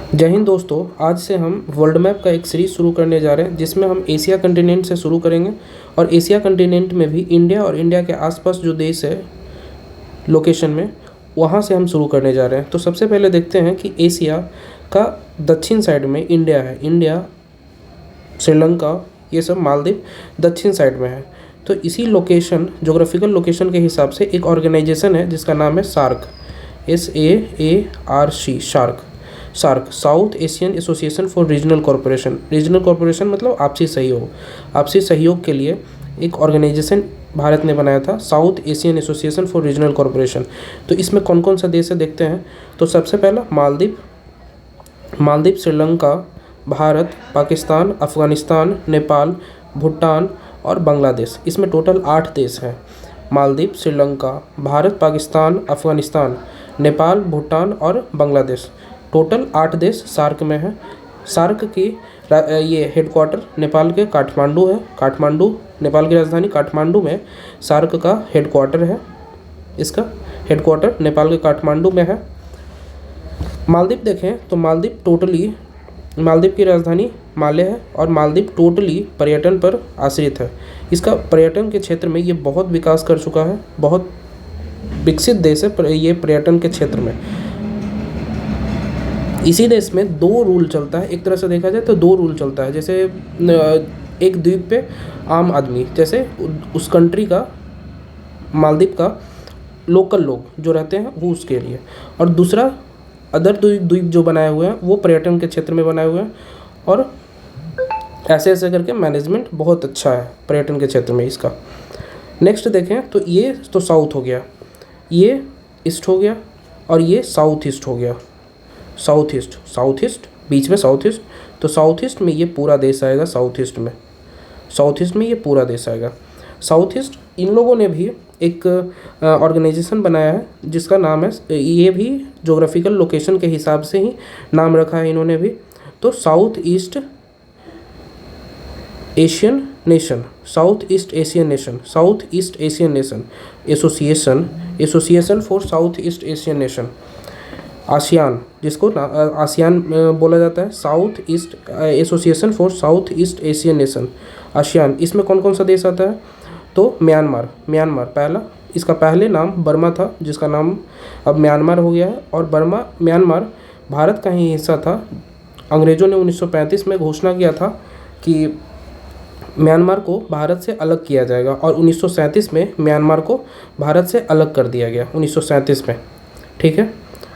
जय हिंद दोस्तों। आज से हम वर्ल्ड मैप का एक सीरीज़ शुरू करने जा रहे हैं जिसमें हम एशिया कंटिनेंट से शुरू करेंगे और एशिया कंटिनेंट में भी इंडिया और इंडिया के आसपास जो देश है लोकेशन में वहाँ से हम शुरू करने जा रहे हैं। तो सबसे पहले देखते हैं कि एशिया का दक्षिण साइड में इंडिया है। इंडिया, श्रीलंका, ये सब मालदीव दक्षिण साइड में है। तो इसी लोकेशन, जोग्राफिकल लोकेशन के हिसाब से एक ऑर्गेनाइजेशन है जिसका नाम है SAARC, SAARC, SAARC, south Asian association for regional corporation. Regional corporation मतलब आपसी सहयोग। आपसी सहयोग के लिए एक ऑर्गेनाइजेशन भारत ने बनाया था, south Asian association for regional corporation. तो इसमें कौन कौन सा देश है देखते हैं। तो सबसे पहला मालदीव, श्रीलंका, भारत, पाकिस्तान, अफ़गानिस्तान, नेपाल, भूटान और बांग्लादेश। इसमें टोटल 8 देश हैं। मालदीव, श्रीलंका, भारत, पाकिस्तान, अफ़गानिस्तान, नेपाल, भूटान और बांग्लादेश। टोटल 8 देश सार्क में है। सार्क की ये हेडक्वार्टर नेपाल के काठमांडू है। नेपाल की राजधानी काठमांडू में सार्क का हेडक्वार्टर है। इसका हेडक्वार्टर नेपाल के काठमांडू में है। मालदीव देखें तो मालदीव की राजधानी माले है और मालदीव टोटली पर्यटन पर आश्रित है। इसका पर्यटन के क्षेत्र में ये बहुत विकास कर चुका है, बहुत विकसित देश है ये पर्यटन के क्षेत्र में। इसी देश में 2 रूल चलता है। एक तरह से देखा जाए तो 2 रूल चलता है। जैसे एक द्वीप पे आम आदमी, जैसे उस कंट्री का, मालदीव का लोकल लोग जो रहते हैं वो उसके लिए, और दूसरा अदर द्वीप जो बनाए हुए हैं वो पर्यटन के क्षेत्र में बनाए हुए हैं। और ऐसे ऐसे करके मैनेजमेंट बहुत अच्छा है पर्यटन के क्षेत्र में इसका। नेक्स्ट देखें तो ये तो साउथ हो गया, ये ईस्ट हो गया और ये साउथ ईस्ट हो गया। साउथ ईस्ट बीच में साउथ ईस्ट, तो साउथ ईस्ट में ये पूरा देश आएगा। साउथ ईस्ट में ये पूरा देश आएगा। साउथ ईस्ट, इन लोगों ने भी एक ऑर्गेनाइजेशन बनाया है जिसका नाम है, ये भी जोग्राफिकल लोकेशन के हिसाब से ही नाम रखा है इन्होंने भी। तो south east Asian nation association for south east Asian nation, ASEAN, जिसको आसियान बोला जाता है, south east association for south east Asian nation, ASEAN. इसमें कौन कौन सा देश आता है तो म्यांमार पहला, इसका पहले नाम बर्मा था जिसका नाम अब म्यांमार हो गया है। और म्यांमार भारत का ही हिस्सा था। अंग्रेज़ों ने 1935 में घोषणा किया था कि म्यांमार को भारत से अलग किया जाएगा और 1937 में म्यांमार को भारत से अलग कर दिया गया, 1937 में। ठीक है,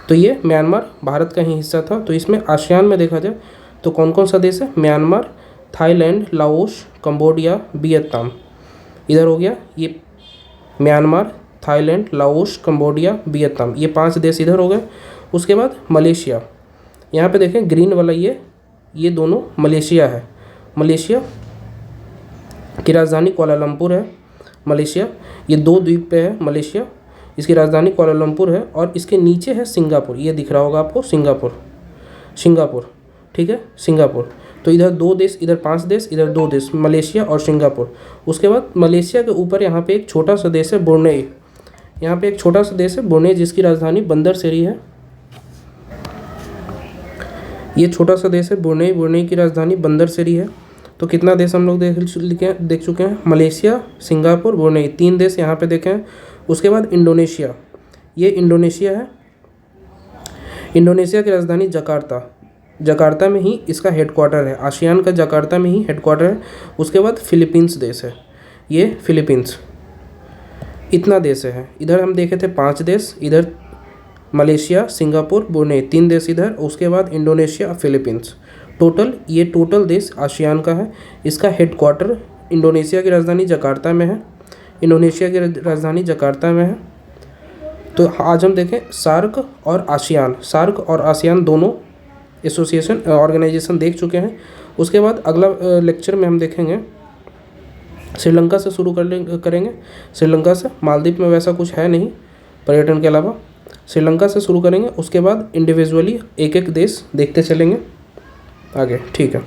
तो ये म्यांमार भारत का ही हिस्सा था। तो इसमें आसियान में देखा जाए तो कौन कौन सा देश है, Myanmar, Thailand, Laos, Cambodia, Vietnam. इधर हो गया ये Myanmar, Thailand, Laos, Cambodia, Vietnam, ये 5 देश इधर हो गए। उसके बाद मलेशिया, यहाँ पे देखें ग्रीन वाला ये दोनों मलेशिया है। मलेशिया की राजधानी कुआलालंपुर है। मलेशिया ये 2 द्वीप पे है मलेशिया, इसकी राजधानी कुआलालंपुर है। और इसके नीचे है सिंगापुर, ये दिख रहा होगा आपको, सिंगापुर, ठीक है, सिंगापुर। तो इधर 2 देश, इधर 5 देश, इधर 2 देश, मलेशिया और सिंगापुर। उसके बाद मलेशिया के ऊपर यहाँ पे एक छोटा सा देश है ब्रुनेई। यहाँ पे एक छोटा सा देश है ब्रुनेई जिसकी राजधानी बंदरसेरी है। ये छोटा सा देश है ब्रुनेई की राजधानी बंदरसेरी है। तो कितना देश हम लोग देख चुके हैं, मलेशिया, सिंगापुर, ब्रुनेई, 3 देश यहाँ पे देखे हैं। उसके बाद इंडोनेशिया, ये इंडोनेशिया है। इंडोनेशिया की राजधानी जकार्ता में ही इसका हेडक्वार्टर है। आसियान का जकार्ता में ही हेडक्वार्टर है। उसके बाद फिलीपींस देश है, ये फिलीपींस। इतना देश है। इधर हम देखे थे 5 देश, इधर मलेशिया, सिंगापुर, ब्रुनेई, 3 देश इधर। उसके बाद इंडोनेशिया, फिलीपींस। टोटल देश आसियान का है। इसका हेडक्वार्टर इंडोनेशिया की राजधानी जकार्ता में है। तो आज हम देखें सार्क और आसियान दोनों एसोसिएशन ऑर्गेनाइजेशन देख चुके हैं। उसके बाद अगला लेक्चर में हम देखेंगे श्रीलंका से शुरू करेंगे। श्रीलंका से, मालदीव में वैसा कुछ है नहीं पर्यटन के अलावा, श्रीलंका से शुरू करेंगे। उसके बाद इंडिविजुअली एक एक देश देखते चलेंगे आगे। ठीक है।